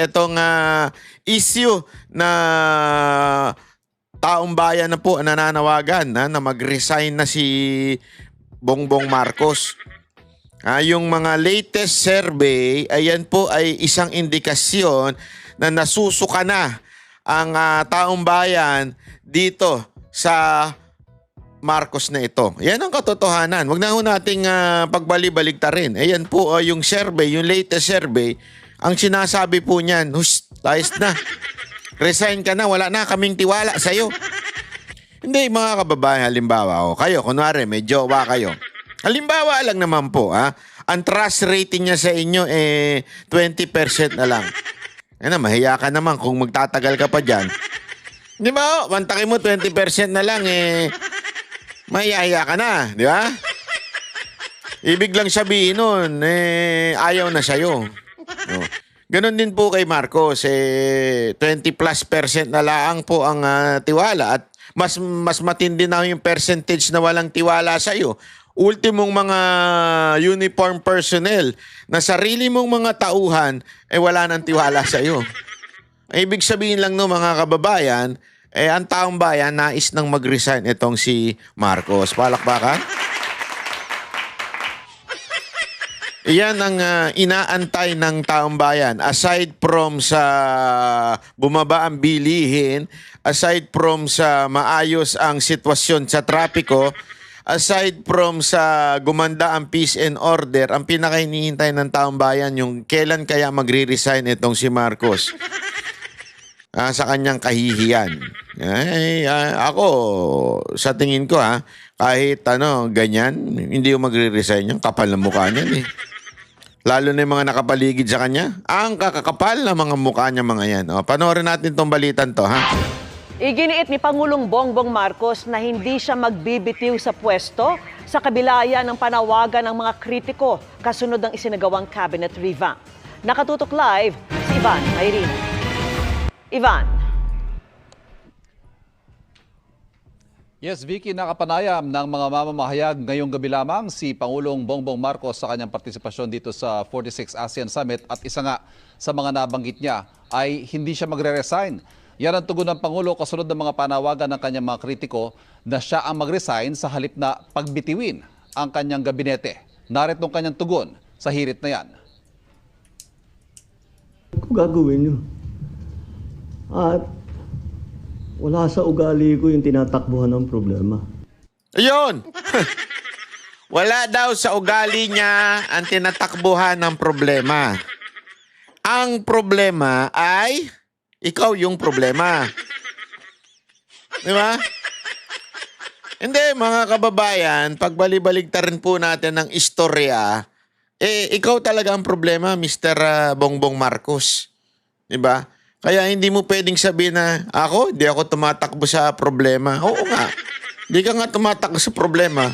itong issue na taong bayan na po nananawagan na mag-resign na si Bongbong Marcos. Yung mga latest survey, ayan po ay isang indikasyon na nasusuka na ang taong bayan dito sa Marcos na ito. Yan ang katotohanan. Huwag na ho nating pagbali-baligtarin. Ayan po yung survey, yung latest survey. Ang sinasabi po niyan, ayos na. Resign ka na, wala na kaming tiwala sa'yo. Hindi, mga kababayan, halimbawa, kayo, kunwari, may jowa kayo. Halimbawa lang naman po, ang trust rating niya sa inyo 20% na lang. Mahiya ka naman kung magtatagal ka pa dyan. Di ba? Mantakin mo 20% na lang, mahiya ka na, di ba? Ibig lang sabihin nun, ayaw na sa'yo. No. Ganon din po kay Marcos, 20+% na lang po ang tiwala at mas matindi na yung percentage na walang tiwala sa'yo. Ultimong mga uniform personnel na sarili mong mga tauhan wala nang tiwala sa iyo. Ibig sabihin lang no mga kababayan, ang taong bayan nais nang mag-resign itong si Marcos. Palakpakan. Iyan ang inaantay ng taong bayan. Aside from sa bumaba ang bilihin, aside from sa maayos ang sitwasyon sa trapiko, aside from sa gumanda ang peace and order, ang pinakahinihintay ng taong bayan yung kailan kaya magre-resign itong si Marcos sa kanyang kahihiyan. Ako, sa tingin ko kahit ganyan, hindi yung magre-resign yung kapal ng mukha niyan Lalo na yung mga nakapaligid sa kanya. Ang kakakapal na mga mukha niya mga yan. Panoorin natin tong balitan to, Iginiit ni Pangulong Bongbong Marcos na hindi siya magbibitiw sa pwesto sa kabila ng panawagan ng mga kritiko kasunod ng isinagawang cabinet revamp. Nakatutok live si Ivan Mayrin. Ivan. Yes, Vicky, nakapanayam ng mga mamamahayag ngayong gabi lamang si Pangulong Bongbong Marcos sa kanyang partisipasyon dito sa 46 ASEAN Summit at isa nga sa mga nabanggit niya ay hindi siya magre-resign. Yan ang tugon ng Pangulo kasunod ng mga panawagan ng kanyang mga kritiko na siya ang mag-resign sa halip na pagbitiwin ang kanyang gabinete. Narito ang kanyang tugon sa hirit na yan. Kung gagawin nyo. At wala sa ugali ko yung tinatakbuhan ng problema. Ayun! Wala daw sa ugali niya ang tinatakbuhan ng problema. Ang problema ay ikaw yung problema. Di ba? Hindi, mga kababayan, pagbali-baligtarin po natin ng istorya, ikaw talaga ang problema, Mr. Bongbong Marcos. Di ba? Kaya hindi mo pwedeng sabihin na, hindi ako tumatakbo sa problema. Oo nga, hindi ka nga tumatakbo sa problema.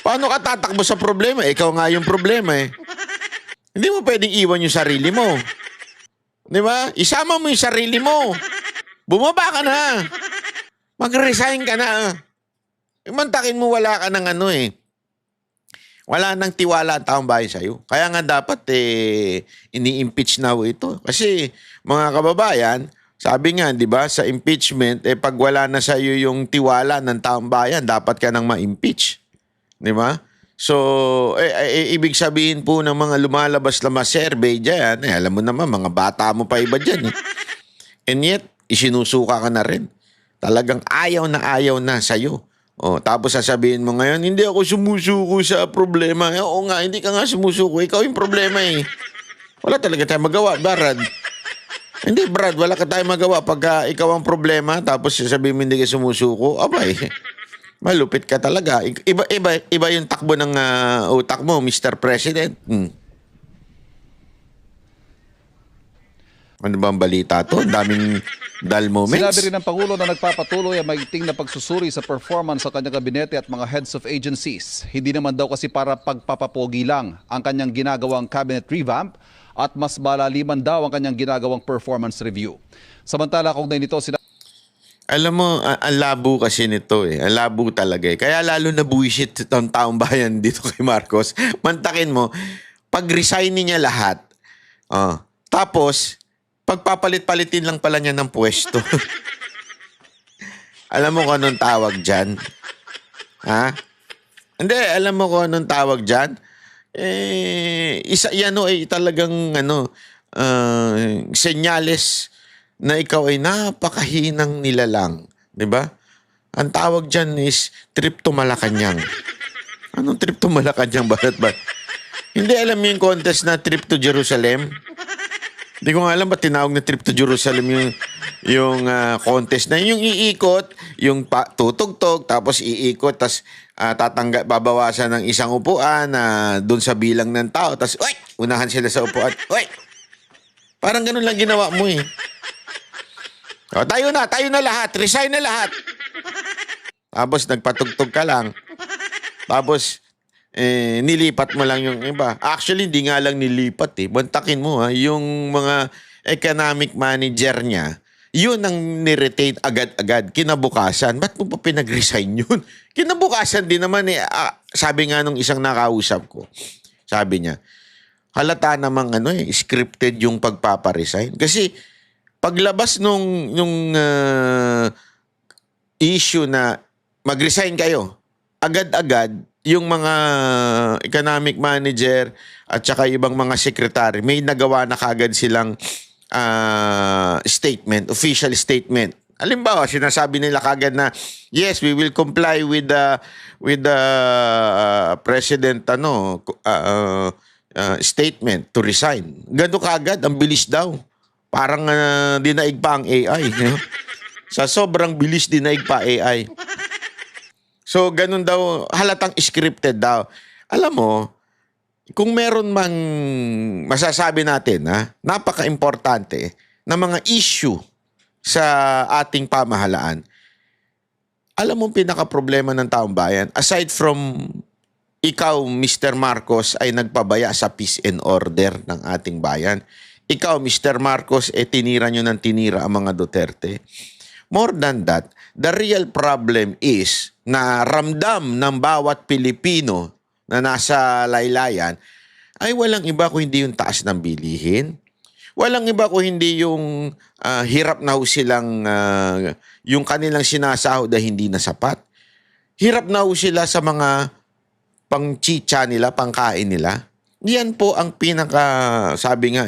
Paano ka tatakbo sa problema? Ikaw nga yung problema Hindi mo pwedeng iwan yung sarili mo. Di ba? Isama mo yung sarili mo. Bumaba ka na. Mag-resign ka na. Mantakin mo wala ka ng wala nang tiwala ang taong bayan sa'yo. Kaya nga dapat ini-impeach na ito. Kasi mga kababayan, sabi nga, di ba, sa impeachment, pag wala na sa'yo yung tiwala ng taong bayan, dapat ka nang ma-impeach. Di ba? So, ibig sabihin po ng mga lumalabas na survey dyan, alam mo naman, mga bata mo pa iba dyan. And yet, isinusuka ka na rin. Talagang ayaw na sa'yo. Tapos sasabihin mo ngayon, hindi ako sumusuko sa problema. Oo nga, hindi ka nga sumusuko. Ikaw yung problema Wala talaga tayong magawa, Brad. Hindi, Brad, wala ka tayong magawa pagka ikaw ang problema, tapos sasabihin mo hindi ka sumusuko. Abay, malupit ka talaga. Iba yung takbo ng utak mo, Mr. President. Ano ba ang balita to? Daming dull moments. Sinabi rin ng Pangulo na nagpapatuloy ang maigting na pagsusuri sa performance sa kanyang gabinete at mga heads of agencies. Hindi naman daw kasi para pagpapapogi lang ang kanyang ginagawang cabinet revamp at mas malaliman daw ang kanyang ginagawang performance review. Samantala, kung nito alam mo, ang labo kasi nito Ang labo talaga Kaya lalo na buwisit itong taong bayan dito kay Marcos. Mantakin mo, pag-resign niya lahat, tapos, Pagpapalit-palitin lang pala niya ng pwesto. Alam mo kung anong tawag dyan? Ha? Hindi, alam mo kung anong tawag dyan? Isa yan ay talagang senyales na ikaw ay napakahinang nilalang. Di ba? Ang tawag dyan is trip to Malacanang. Anong trip to Malacanang? Bakit ba? Hindi alam mo yung contest na trip to Jerusalem? Hindi ko nga alam ba't tinawag na trip to Jerusalem yung contest na yung iikot, yung tutugtog, tapos iikot, tapos babawasan ng isang upuan doon sa bilang ng tao, tapos unahan sila sa upuan. Parang ganun lang ginawa mo eh. O, tayo na lahat, resign na lahat. Tapos nagpatugtog ka lang. Tapos nilipat mo lang yung iba. Actually, hindi nga lang nilipat eh. Bantakin mo yung mga economic manager niya, yun ang niretain agad-agad. Kinabukasan. Ba't mo pa pinag-resign yun? Kinabukasan din naman eh. Sabi nga nung isang nakausap ko, sabi niya, halata namang scripted yung pagpaparesign. Kasi paglabas nung issue na mag-resign kayo, agad-agad, yung mga economic manager at saka ibang mga secretary, may nagawa na kagad silang statement, official statement. Halimbawa, sinasabi nila kagad na, yes, we will comply with the president statement to resign. Gano kagad, ang bilis daw. Parang dinaig pa ang AI. Sa sobrang bilis, dinaig pa AI. So, ganun daw, halatang scripted daw. Alam mo, kung meron mang masasabi natin, napaka-importante na mga issue sa ating pamahalaan, alam mo pinaka-problema ng taong bayan, aside from ikaw, Mr. Marcos, ay nagpabaya sa peace and order ng ating bayan. Ikaw, Mr. Marcos, tinira nyo ng tinira ang mga Duterte. More than that, the real problem is na ramdam ng bawat Pilipino na nasa laylayan ay walang iba kung hindi yung taas ng bilihin. Walang iba kung hindi yung hirap na ho silang yung kanilang sinasahod na hindi na sapat. Hirap na ho sila sa mga pang-chicha nila, pangkain nila. Yan po ang sabi nga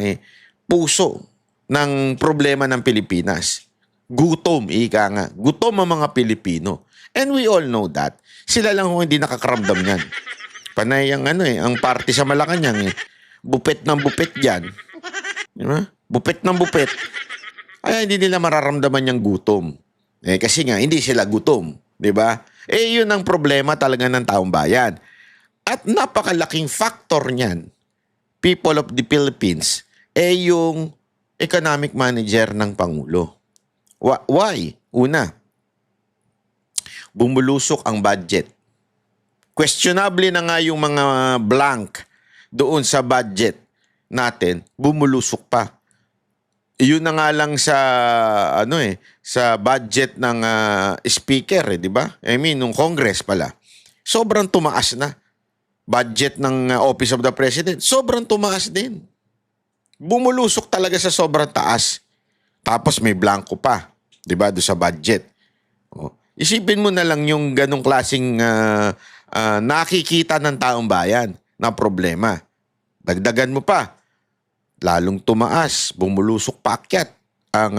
puso ng problema ng Pilipinas. Gutom, ika nga. Gutom ang mga Pilipino. And we all know that. Sila lang kung hindi nakakaramdam yan. Panay ang ang party sa Malacanang Bupet ng bupet dyan. Diba? Bupet ng bupet. Ay, hindi nila mararamdaman yung gutom. Kasi nga, hindi sila gutom. Diba? Yun ang problema talaga ng taong bayan. At napakalaking factor niyan, people of the Philippines, yung economic manager ng Pangulo. Why? Una, bumulusok ang budget. Questionable na nga yung mga blank doon sa budget natin, bumulusok pa. Yun na nga lang sa sa budget ng speaker, di ba? Nung Congress pala. Sobrang tumaas na. Budget ng Office of the President, sobrang tumaas din. Bumulusok talaga sa sobrang taas. Tapos may blanco pa, 'di ba, do sa budget. Isipin mo na lang yung ganong klaseng nakikita ng taong bayan na problema. Dagdagan mo pa, lalong tumaas, bumulusok paakyat ang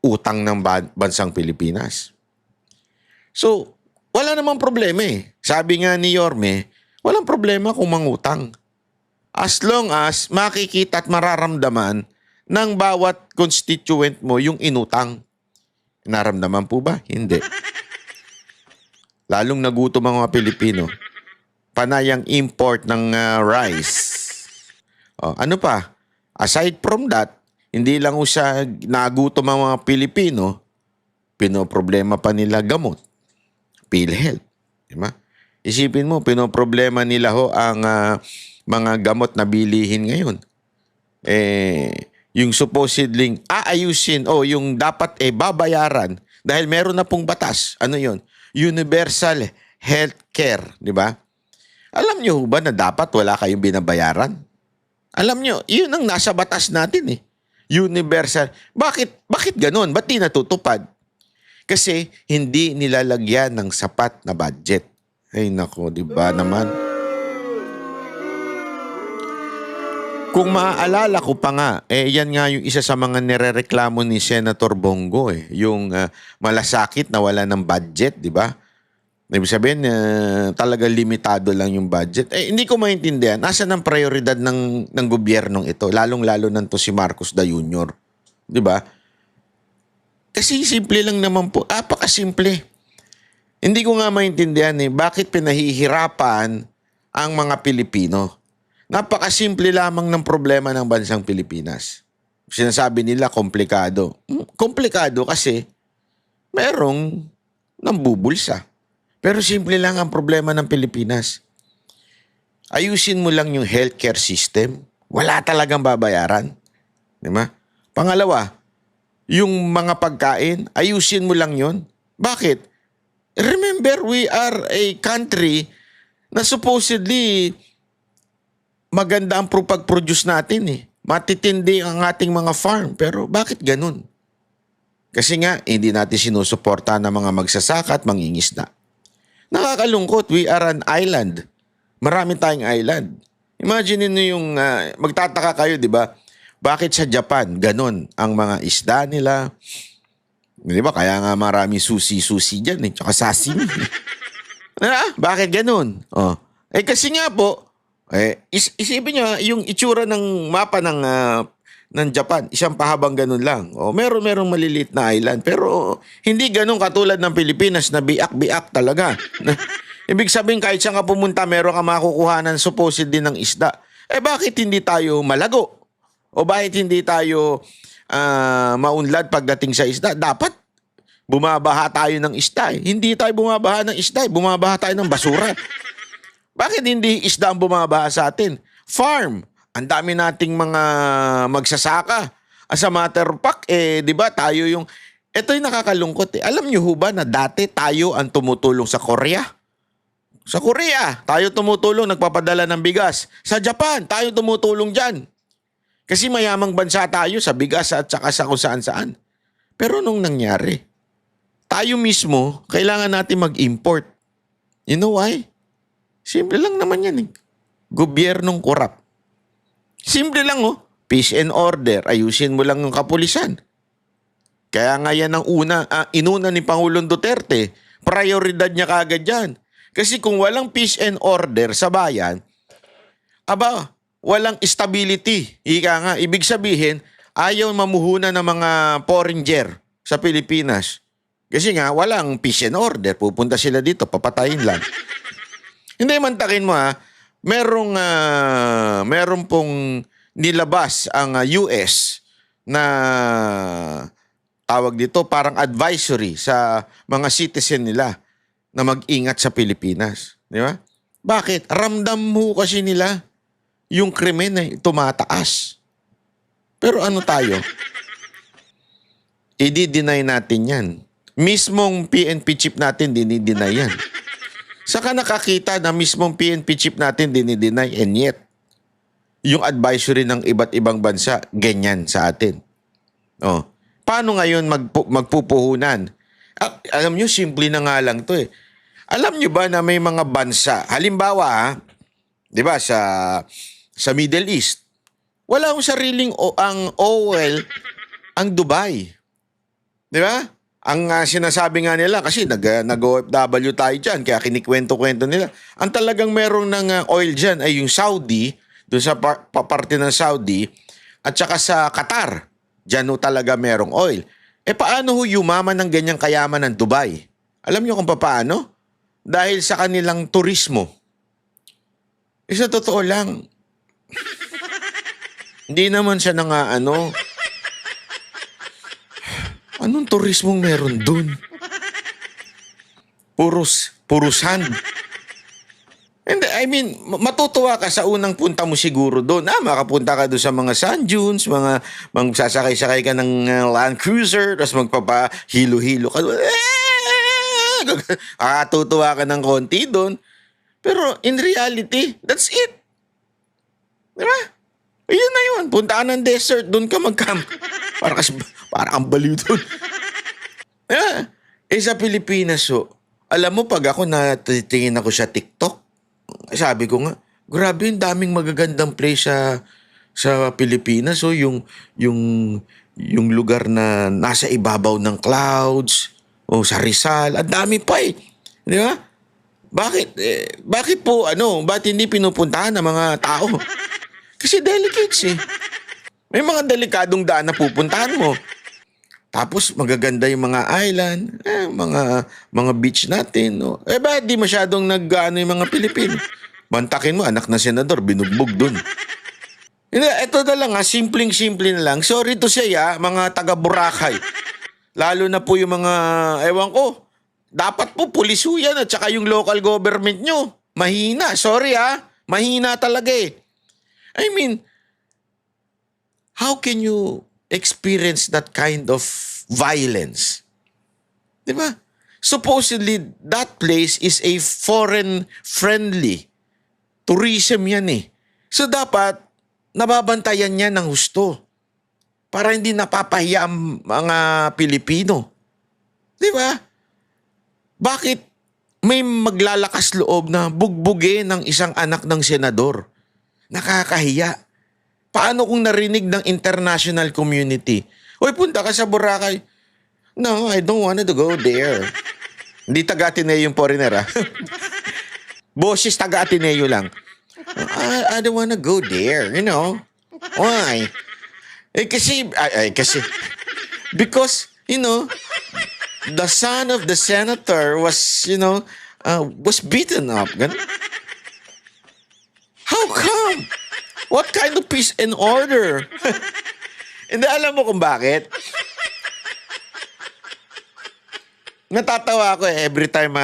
utang ng bansang Pilipinas. So, wala namang problema eh. Sabi nga ni Yorme, walang problema kung mangutang. As long as makikita at mararamdaman ng bawat constituent mo yung inutang. Naramdaman po ba? Hindi. Lalong nagutom ang mga Pilipino. Panayang import ng rice. Ano pa? Aside from that, hindi lang sa nagutom ang mga Pilipino, pinoproblema pa nila gamot. PhilHealth. Diba? Isipin mo, pinoproblema nila ang mga gamot na bilihin ngayon. Yung supposedly aayusin yung dapat babayaran dahil meron na pong batas. Ano yun? Universal healthcare, di ba? Alam nyo ba na dapat wala kayong binabayaran? Alam nyo, yun ang nasa batas natin eh. universal. Bakit ganun? Ba't di natutupad? Kasi hindi nilalagyan ng sapat na budget. Ay nako, di ba naman? Kung maaalala ko pa nga, yan nga yung isa sa mga nirereklamo ni Senator Bongo yung malasakit na wala ng budget, di ba? Ibig sabihin, talaga limitado lang yung budget. Hindi ko maintindihan. Nasaan ang prioridad ng gobyernong ito? Lalong-lalo nanto si Marcos da Jr. Di ba? Kasi simple lang naman po. Apakasimple. Hindi ko nga maintindihan bakit pinahihirapan ang mga Pilipino. Napakasimple lamang ng problema ng bansang Pilipinas. Sinasabi nila komplikado. Komplikado kasi merong nambubulsa. Pero simple lang ang problema ng Pilipinas. Ayusin mo lang yung healthcare system. Wala talagang babayaran. Di ba? Pangalawa, yung mga pagkain, ayusin mo lang yun. Bakit? Remember, we are a country na supposedly maganda ang pag-produce natin Matitindi ang ating mga farm. Pero bakit ganun? Kasi nga, hindi natin sinusuporta ng mga magsasaka at mangingisda. Nakakalungkot, we are an island. Marami tayong island. Imagine niyo yung magtataka kayo, di ba? Bakit sa Japan, ganun ang mga isda nila? Di ba? Kaya nga marami susi-susi dyan tsaka sashimi. Bakit ganun? Kasi nga po, isipin nyo, yung itsura ng mapa ng Japan, isang pahabang ganun lang. Merong maliliit na island. Pero hindi ganun katulad ng Pilipinas na biak-biak talaga. Ibig sabihin kahit saan ka pumunta, meron ka makukuhanan supposedly ng isda. Bakit hindi tayo malago? O bakit hindi tayo maunlad pagdating sa isda? Dapat bumabaha tayo ng isda. Hindi tayo bumabaha ng isda. Bumabaha tayo ng basura. Bakit hindi isda ang bumabaha sa atin? Farm. Ang dami nating mga magsasaka. As a matter of fact, di ba tayo yung... Ito yung nakakalungkot Alam niyo ho ba na dati tayo ang tumutulong sa Korea? Sa Korea, tayo tumutulong, nagpapadala ng bigas. Sa Japan, tayo tumutulong dyan. Kasi mayamang bansa tayo sa bigas at saka sa kung saan-saan. Pero nung nangyari, tayo mismo, kailangan natin mag-import. You know why? Simple lang naman yan Gobyernong korap. Simple lang Peace and order. Ayusin mo lang ng kapulisan. Kaya nga yan ang inuna ni Pangulong Duterte. Prioridad niya kagad yan. Kasi kung walang peace and order sa bayan, walang stability. Ika nga, ibig sabihin, ayaw mamuhunan ng mga foreigner sa Pilipinas. Kasi nga, walang peace and order. Pupunta sila dito, papatayin lang. Hindi, mantakin mo merong pong nilabas ang US na tawag dito parang advisory sa mga citizen nila na mag-ingat sa Pilipinas. Di ba? Bakit? Ramdam mo kasi nila yung krimen ay tumataas. Pero ano tayo? I-deny natin yan. Mismong PNP chief natin, dinideny yan. Saka nakakita na mismong PNP chief natin dinideny and yet, yung advisory ng iba't ibang bansa, ganyan sa atin. Paano ngayon magpupuhunan? Alam nyo, simple na nga lang to Alam nyo ba na may mga bansa, halimbawa di ba sa Middle East, wala akong sariling ang oil ang Dubai. Di ba? Ang sinasabi nga nila, kasi nag-OFW tayo dyan, kaya kinikwento-kwento nila. Ang talagang merong ng oil dyan ay yung Saudi, doon sa parte ng Saudi, at saka sa Qatar. Dyan talaga merong oil. Paano yumaman ng ganyang kayaman ng Dubai? Alam nyo kung paano? Dahil sa kanilang turismo. Sa totoo lang, hindi naman siya anong turismong meron dun? Purusan. And I mean, matutuwa ka sa unang punta mo siguro doon. Makapunta ka doon sa mga sand dunes, magsasakay-sakay ka ng Land Cruiser, tapos magpapahilo-hilo ka doon. Tutuwa ka ng konti doon. Pero in reality, that's it. Diba? Ayun na yun. Puntaan ng desert. Doon ka mag-camp. Para kang baliw doon. Sa Pilipinas, alam mo, pag ako natitingin ako sa TikTok, sabi ko nga, grabe yung daming magagandang place sa Pilipinas. Yung lugar na nasa ibabaw ng clouds, o sa Rizal, ang dami pa eh. Di ba? Bakit po, ba't hindi pinupuntahan ng mga tao? Kasi delicates eh. May mga delikadong daan na pupuntahan mo. Tapos magaganda yung mga island, mga beach natin. No? Bakit di masyadong yung mga Pilipino? Mantakin mo, anak na senador, binugbog dun. Ito na lang simpleng-simple na lang. Sorry to say mga taga Boracay. Lalo na po yung mga, ewan ko, dapat po pulis yan at saka yung local government nyo. Mahina, sorry mahina talaga eh. I mean, how can you experience that kind of violence? Diba? Supposedly, that place is a foreign-friendly tourism yan eh. So dapat, nababantayan niya ng husto para hindi napapahiya ang mga Pilipino. Diba? Bakit may maglalakas loob na bugbugin ng isang anak ng senador? Nakakahiya. Paano kung narinig ng international community? Uy, punta ka sa Boracay. No, I don't want to go there. Hindi taga-Ateneo yung foreigner Boses taga-Ateneo lang. I don't want to go there, you know. Why? Kasi, because, the son of the senator was, was beaten up. How come? What kind of peace and order? Hindi, alam mo kung bakit? Natatawa ako every time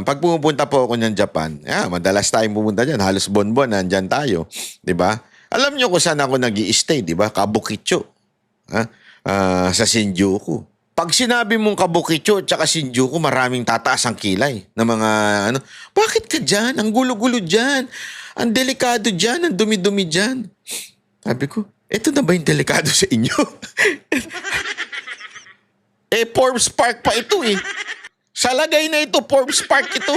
pag pumupunta po ako ng Japan. Madalas tayong pumunta dyan. Halos bonbon, nandyan tayo. Diba? Alam nyo kung saan ako nag-i-stay, diba? Kabukicho. Sa Shinjuku. Pag sinabi mong Kabukicho at Shinjuku, maraming tataas ang kilay na mga bakit ka dyan? Ang gulo-gulo dyan. Ang delikado dyan. Ang dumi-dumi dyan. Sabi ko, eto na ba yung delikado sa inyo? Forbes Park pa ito eh. Sa lagay na ito, Forbes Park ito.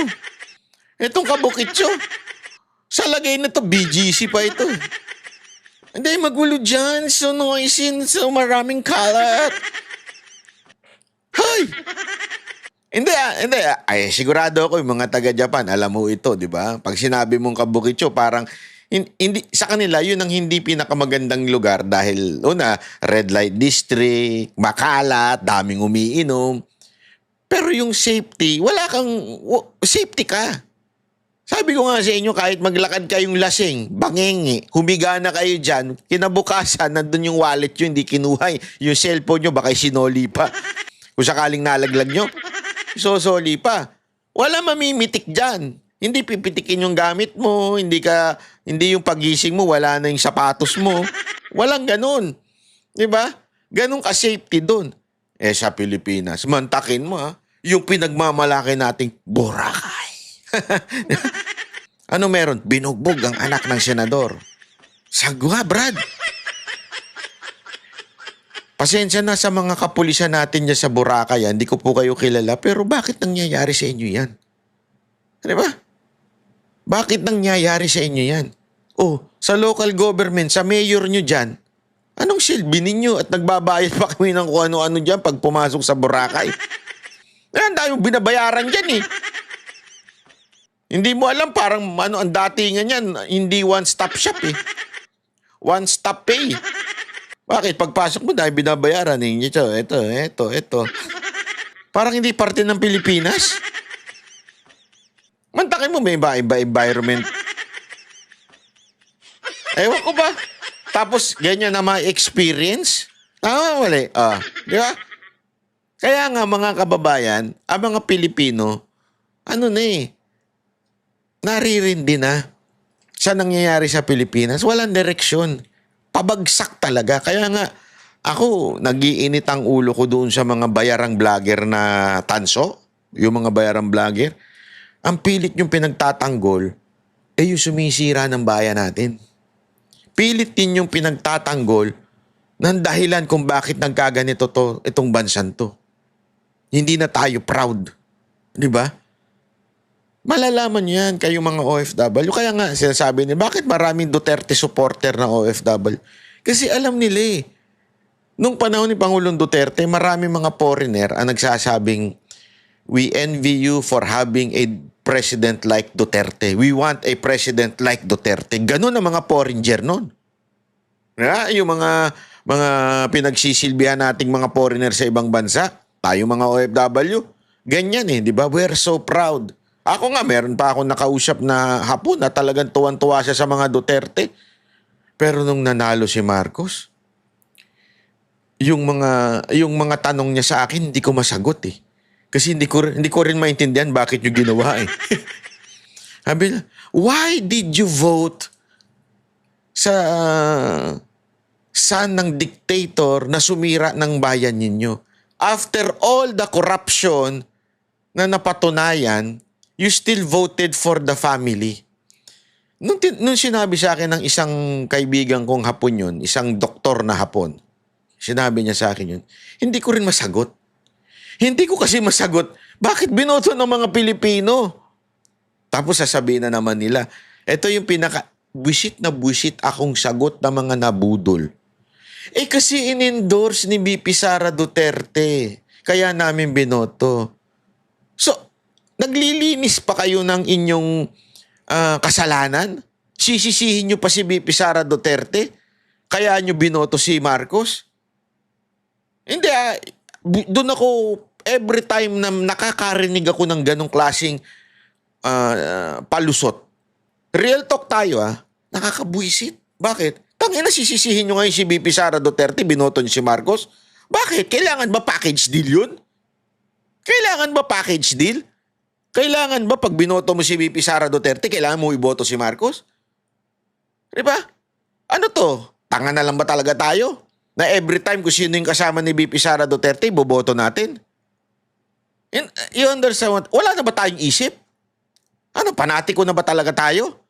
Itong Kabukicho. Sa lagay na ito, BGC pa ito. Hindi, magulo dyan. So noisy, so maraming kalat. Hay! Hindi. Ay, sigurado ako yung mga taga-Japan, alam mo ito, di ba? Pag sinabi mong Kabukicho, parang hindi sa kanila yun ang hindi pinakamagandang lugar dahil red light district, makalat, daming umiinom. Pero yung safety, safety ka. Sabi ko nga sa inyo, kahit maglakad kayong lasing, bangengi, humiga na kayo dyan, kinabukasan, nandun yung wallet nyo, hindi kinuha. Yung cellphone nyo, baka sinoli pa. Kung sakaling nalaglag nyo, sosoli pa. Wala mamimitik dyan. Hindi pipitikin yung gamit mo, hindi yung pagising mo, wala na yung sapatos mo. Walang ganun. Diba? Ganun ka-safety dun. Sa Pilipinas, mantakin mo yung pinagmamalaki nating Boracay. Ano meron? Binugbog ang anak ng senador. Sagwa, Brad. Pasensya na sa mga kapulisan natin dyan sa Boracay. Hindi ko po kayo kilala, pero bakit nangyayari sa inyo yan? Diba? Bakit nangyayari sa inyo yan? Sa local government, sa mayor nyo dyan, anong silbi ninyo at nagbabayad pa kami ng kung ano-ano dyan pag pumasok sa Boracay? Ang dami binabayaran dyan eh. Hindi mo alam, parang ang datingan yan, hindi one-stop shop eh. One-stop pay. Bakit? Pagpasok mo dahil binabayaran eh. Ito. Parang hindi parte ng Pilipinas. Mantakin mo, may iba environment. Ewan ko ba? Tapos, ganyan na ma-experience? Wala. Di ba? Kaya nga, mga kababayan, ang mga Pilipino, naririndi na sa nangyayari sa Pilipinas. Walang direksyon. Pabagsak talaga. Kaya nga, ako, nag-iinit ang ulo ko doon sa mga bayarang vlogger na tanso. Yung mga bayarang vlogger. Ang pilit yung pinagtatanggol, yung sumisira ng bayan natin. pilit ninyong pinagtatanggol ng dahilan kung bakit nagkaganito itong bansan to. Hindi na tayo proud. Di ba? Malalaman nyo yan kayo mga OFW. Kaya nga sinasabi nila, bakit maraming Duterte supporter na OFW? Kasi alam nila eh. Nung panahon ni Pangulong Duterte, maraming mga foreigner ang nagsasabing, we envy you for having a president like Duterte. We want a president like Duterte. Ganun ang mga foreigner nun. Yung mga pinagsisilbihan nating mga foreigner sa ibang bansa, tayo mga OFW, ganyan eh, di ba? We're so proud. Ako nga, meron pa akong nakausap na hapon na talagang tuwan-tuwa siya sa mga Duterte. Pero nung nanalo si Marcos, yung mga tanong niya sa akin, hindi ko masagot eh. Kasi hindi ko rin maintindihan bakit yung ginawa eh. Sabi na, why did you vote sa son ng dictator na sumira ng bayan ninyo? After all the corruption na napatunayan, you still voted for the family. Nung sinabi sa akin ng isang kaibigan kong Hapon yun, isang doktor na Hapon, sinabi niya sa akin yun, hindi ko rin masagot. Hindi ko kasi masagot, bakit binoto ng mga Pilipino? Tapos sasabihin na naman nila, ito yung buwisit na buwisit akong sagot ng mga nabudol. Eh kasi in-endorse ni VP Sara Duterte. Kaya namin binoto. So, naglilinis pa kayo ng inyong kasalanan? Sisisihin nyo pa si VP Sara Duterte? Kaya nyo binoto si Marcos? Hindi doon ako, every time na nakakarinig ako ng ganong klaseng palusot. Real talk tayo nakakabuisit. Bakit? Tangina, sisisihin nyo ngayon si VP Sara Duterte, binoto niyo si Marcos. Bakit? Kailangan ba package deal yun? Kailangan ba package deal? Kailangan ba pag binoto mo si VP Sara Duterte, kailangan mo iboto si Marcos? Diba? Ano to? Tanga na lang ba talaga tayo? Na every time kung sino yung kasama ni VP Sara Duterte, iboboto natin? You understand? Wala na ba tayong isip? Ano, panatiko na ba talaga tayo?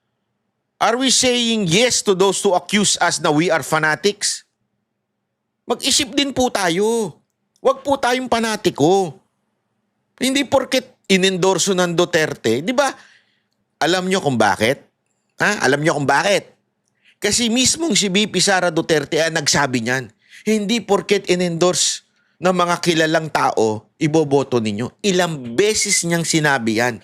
Are we saying yes to those who accuse us na we are fanatics? Mag-isip din po tayo. Huwag po tayong panatiko. Hindi porket inendorso ng Duterte. Di ba? Alam nyo kung bakit? Alam nyo kung bakit? Kasi mismong si VP Sara Duterte ang nagsabi niyan. Hindi porket inendorse ng mga kilalang tao, iboboto ninyo. Ilang beses niyang sinabi yan.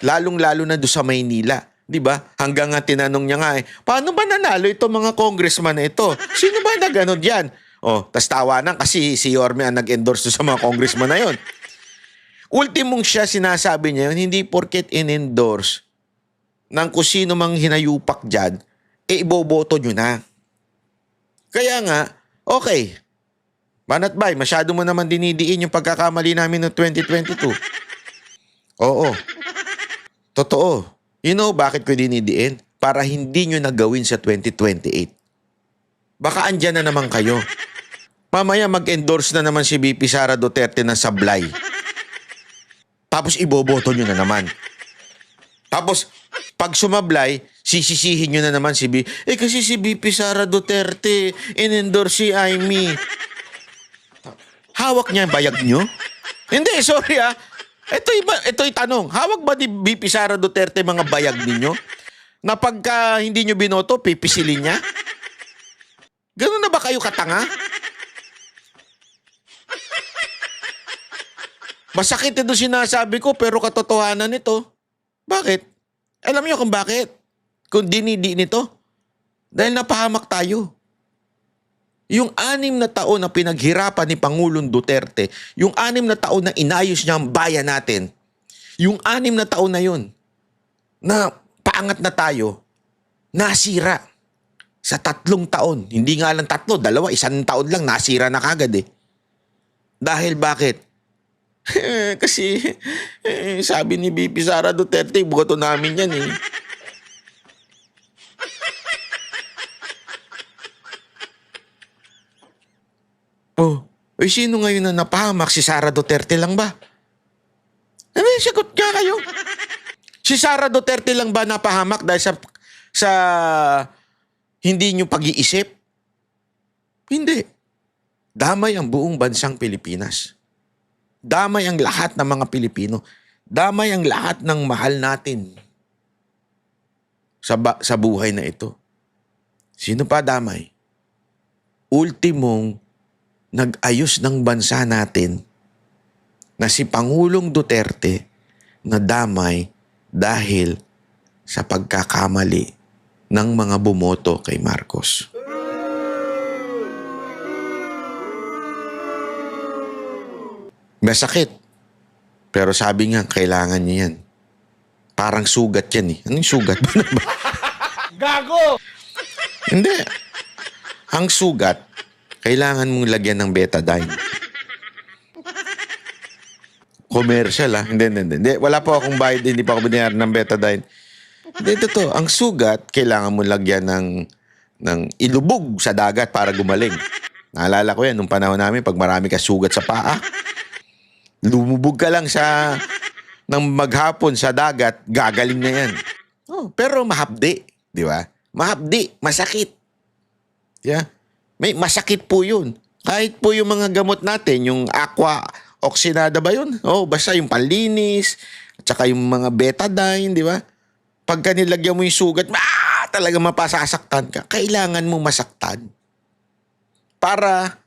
Lalong-lalo na doon sa Maynila. Diba? Hanggang nga tinanong niya nga paano ba nanalo itong mga congressman na ito? Sino ba nag-ano dyan? Tas tawanan kasi si Yorme ang nag-endorse sa mga congressman na yon. Ultimong siya, sinasabi niya yun, hindi porket in-endorse ng kung sino mang hinayupak dyan, iboboto nyo na. Kaya nga, okay. Banat Bay, masyado mo naman dinidiin yung pagkakamali namin noong 2022. Oo. Totoo. You know bakit ko dinidiin? Para hindi nyo nagawin sa 2028. Baka andyan na naman kayo. Mamaya mag-endorse na naman si VP Sara Duterte ng sablay. Tapos iboboto nyo na naman. Tapos, pag sumablay, sisisihin nyo na naman si VP. Kasi si VP Sara Duterte, in-endorse si Amy. Hawak niya ang bayag nyo? Hindi, sorry Ito'y tanong. Hawak ba ni VP Sara Duterte mga bayag ninyo? Na pagka hindi nyo binoto, pipisilin niya? Ganun na ba kayo katanga? Masakit ito sinasabi ko pero katotohanan nito. Bakit? Alam niyo kung bakit? Kung dinidi nito? Dahil napahamak tayo. Yung 6 na taon na pinaghirapan ni Pangulong Duterte, yung 6 na taon na inayos niya ang bayan natin, yung 6 na taon na yun, na paangat na tayo, nasira sa 3 taon. Hindi nga lang 3, 2, 1 taon lang, nasira na kagad eh. Dahil bakit? Kasi sabi ni VP Sara Duterte, boto namin yan eh. Sino ngayon na napahamak? Si Sara Duterte lang ba? Sagot nga kayo. Si Sara Duterte lang ba napahamak dahil sa Hindi nyo pag-iisip? Hindi. Damay ang buong bansang Pilipinas. Damay ang lahat ng mga Pilipino. Damay ang lahat ng mahal natin sa buhay na ito. Sino pa damay? Ultimong nag-ayos ng bansa natin na si Pangulong Duterte na damay dahil sa pagkakamali ng mga bumoto kay Marcos. Masakit. Pero sabi nga, kailangan niya yan. Parang sugat yan eh. Anong sugat? Gago! Hindi. Ang sugat, kailangan mong lagyan ng betadine. Commercial ah. Hindi. Wala po akong bayad, hindi pa ako binayaran ng betadine. Hindi, totoo. Ang sugat, kailangan mong lagyan ng ilubog sa dagat para gumaling. Naalala ko yan, nung panahon namin, pag marami ka sugat sa paa, lumubog ka lang ng maghapon sa dagat, gagaling na yan. Oh, pero mahapdi, di ba? Mahapdi, masakit. Yeah? May masakit po yun. Kahit po yung mga gamot natin, yung aqua oxinada ba yun? Oh, basta yung panlinis, at saka yung mga betadine, di ba? Pagka nilagyan mo yung sugat, talaga mapasasaktan ka. Kailangan mo masaktan para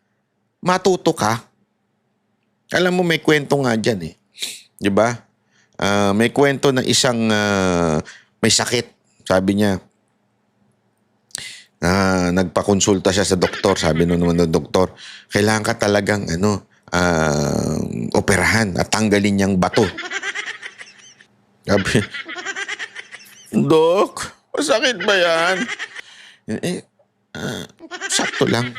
matuto ka. Alam mo, may kwento nga dyan eh. Di ba? May kwento na isang may sakit. Sabi niya, nagpakonsulta siya sa doktor. Sabi naman ng doktor, kailangan ka talagang operahan at tanggalin niyang bato. Sabi, Dok, masakit ba yan? Sakto lang.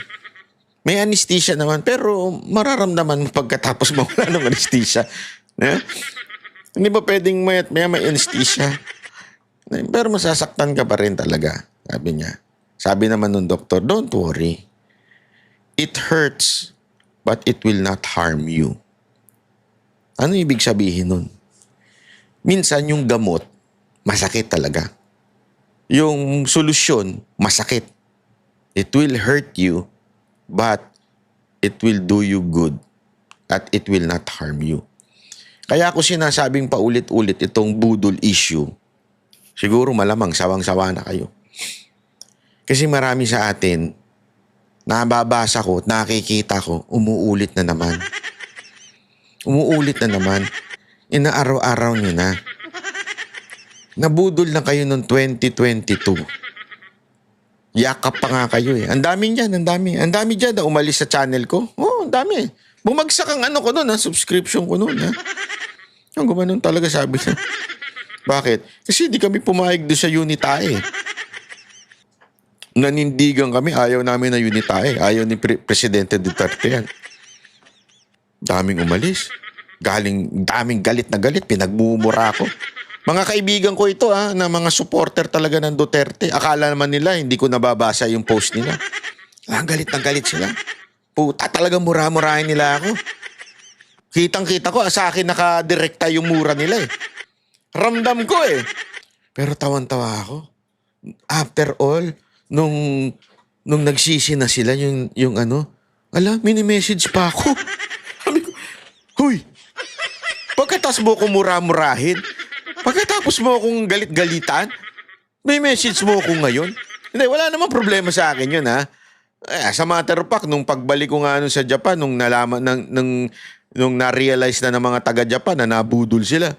May anesthesia naman, pero mararamdaman mo pagkatapos mawala ng anesthesia. Hindi ba pwedeng may anesthesia? Pero masasaktan ka pa rin talaga, sabi niya. Sabi naman ng doktor, don't worry. It hurts, but it will not harm you. Ano ibig sabihin nun? Minsan yung gamot, masakit talaga. Yung solusyon, masakit. It will hurt you, but it will do you good at it will not harm you. Kaya ako sinasabing paulit-ulit itong budol issue. Siguro malamang sawang-sawa na kayo. Kasi marami sa atin, nababasa ko, nakikita ko, umuulit na naman. Umuulit na naman. Inaaraw-araw nyo na. Nabudol na kayo noong 2022. Yakap pa nga kayo eh. Ang dami dyan, ang dami. Ang dami dyan na umalis sa channel ko. Oo, ang dami. Bumagsak ang ko nun, subscription ko nun. Ang gumanon talaga sabi niya. Bakit? Kasi di kami pumayag doon sa Unitae. Nanindigan kami, ayaw namin na Unitae. Ayaw ni Presidente Duterte yan. Daming umalis. Daming galit na galit. Pinagmumura ako. Mga kaibigan ko ito na mga supporter talaga ng Duterte. Akala naman nila, hindi ko nababasa yung post nila. Ang galit na galit sila. Puta, talagang mura-murahin nila ako. Kitang-kita ko, sa akin nakadirekta yung mura nila eh. Ramdam ko eh. Pero tawan-tawa ako. After all, nung nagsisi na sila, mini-message pa ako. Sabi ko, huy, pagkatapos mo ko mura-murahin, pagkatapos mo akong galit-galitan, may message mo ako ngayon. Hindi, wala namang problema sa akin yun sa matter of fact, nung pagbalik ko nga sa Japan, nung nalaman, nung na-realize na ng mga taga-Japan na nabudol sila,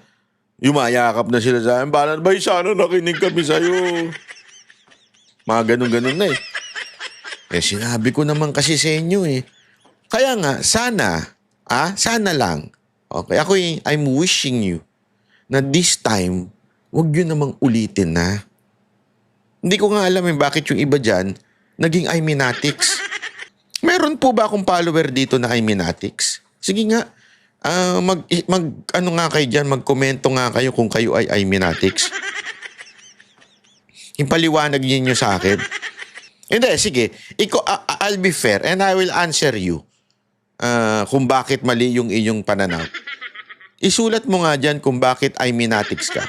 yumayakap na sila sa akin, bay, sana nakinig kami sa'yo. Mga ganun-ganun na eh. Sinabi ko naman kasi sa inyo eh. Kaya nga, sana lang. Okay, I'm wishing you na this time, wag yun namang ulitin na. Hindi ko nga alam bakit yung iba dyan, naging Iminatics. Meron po ba akong follower dito na Iminatics? Sige nga, nga kayo dyan, magkomento nga kayo kung kayo ay Iminatics. Impaliwanag niyo sa akin. Hindi, sige. I'll be fair and I will answer you kung bakit mali yung iyong pananaw. Isulat mo nga dyan kung bakit Iminatics ka.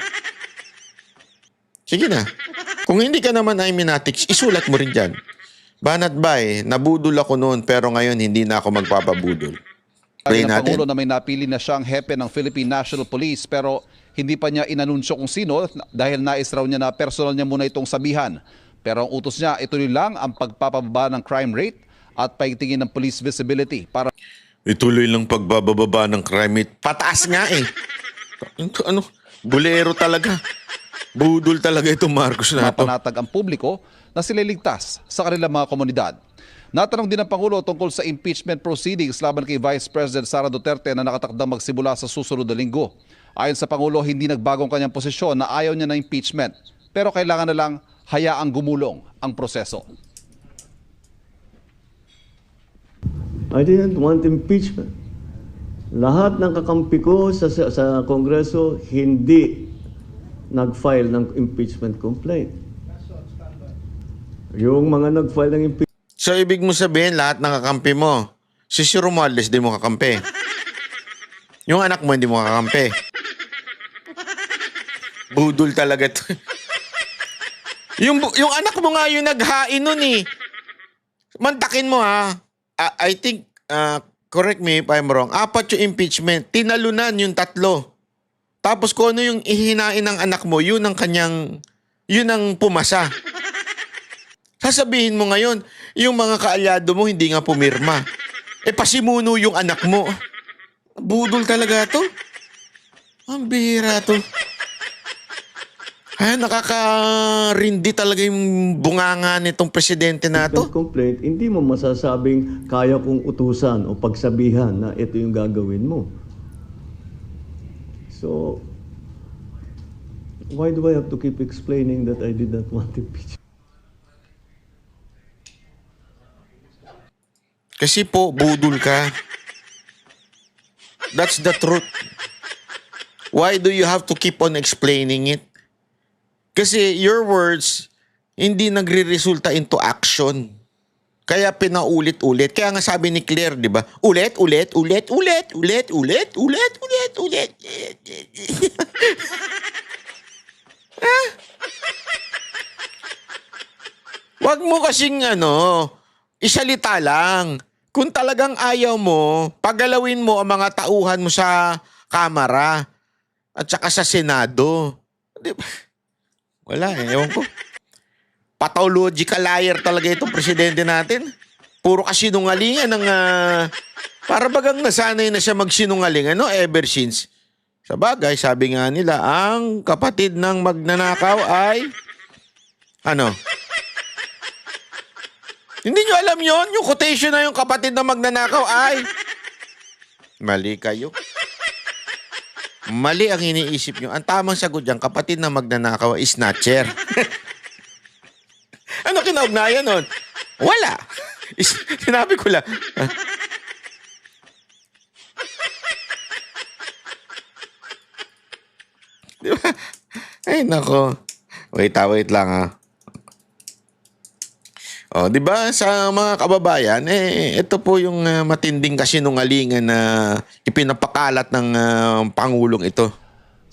Sige na. Kung hindi ka naman ay minatics, isulat mo rin dyan. Banat bay, nabudol ako noon pero ngayon hindi na ako magpapabudol. Play Sabi ng natin. Pangulo na may napili na siyang hepe ng Philippine National Police pero hindi pa niya inanunsyo kung sino dahil nais raw niya na personal niya muna itong sabihan. Pero ang utos niya, ituloy lang ang pagpapababa ng crime rate at paigtingin ng police visibility para Ituloy lang pagbababa ng crime rate. Pataas nga eh. Ano? Bulero talaga. Budol talaga itong Marcos na to. mapanatag ang publiko na sila ligtas sa kanilang mga komunidad. Natanong din ng Pangulo tungkol sa impeachment proceedings laban kay Vice President Sara Duterte na nakatakdang magsimula sa susunod na linggo. Ayon sa Pangulo, hindi nagbagong kanyang posisyon na ayaw niya ng impeachment pero kailangan na lang hayaang gumulong ang proseso. I didn't want impeachment. Lahat ng kakampi ko sa Kongreso hindi nag-file ng impeachment complaint. Yung mga nag-file ng impeachment So, ibig mo sabihin, lahat ng kakampi mo, si Romualdez di mo kakampi. Yung anak mo, hindi mo kakampi. Budol talaga to. yung anak mo nga yung naghain nun eh. Mantakin mo ha. I think, correct me if I'm wrong, 4 yung impeachment. Tinalunan yung 3. Tapos kung ano yung ihinain ng anak mo, yun ang pumasa. Sasabihin mo ngayon, yung mga kaalyado mo hindi nga pumirma. Pasimuno yung anak mo. Budol talaga to. Ang bihira to. Nakakarindi talaga yung bunganga nitong presidente na to. complaint, hindi mo masasabing kaya kong utusan o pagsabihan na ito yung gagawin mo. So, why do I have to keep explaining that I did not want impeachment? Kasi po, budol ka. That's the truth. Why do you have to keep on explaining it? Kasi your words, hindi nagre-resulta into action. Kaya pinaulit-ulit. Kaya nga sabi ni Claire, di ba? Ulit. Wag mo kasing isalita lang. Kung talagang ayaw mo, pagalawin mo ang mga tauhan mo sa Kamara at saka sa Senado. Di ba? Wala ewan ko. Pathological liar talaga itong presidente natin. Puro kasinungalingan ng para bagang nasanay na siya magsinungaling ever since. Sa bagay, sabi nga nila, ang kapatid ng magnanakaw ay Hindi nyo alam yon? Yung quotation na yung kapatid ng magnanakaw ay mali kayo. Mali ang iniisip nyo. Ang tamang sagot dyan, kapatid ng magnanakaw ay snatcher. Ano kinaugnayan nun? Wala. Sinabi ko lang. Di ba? Ay, nako. Wait lang ha. Di ba sa mga kababayan, ito po yung matinding kasinungalingan na ipinapakalat ng Pangulong ito.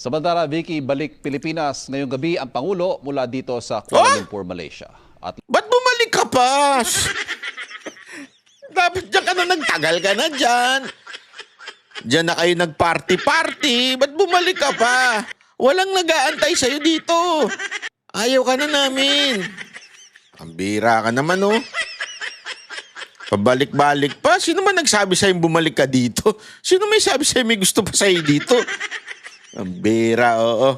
Samantala, Vicky, balik Pilipinas ngayong gabi ang Pangulo mula dito sa Kuala Lumpur, Malaysia. At Ba't bumalik ka pa? Dapat dyan ka na nagtagal ka na dyan. Diyan na kayo nagparty-party. Ba't bumalik ka pa? Walang nag-aantay sa'yo dito. Ayaw ka na namin. Ang bira ka naman, Pabalik-balik pa. Sino man nagsabi sa'yo bumalik ka dito? Sino may sabi sa'yo may gusto pa sa'yo dito? Ang bira, oo.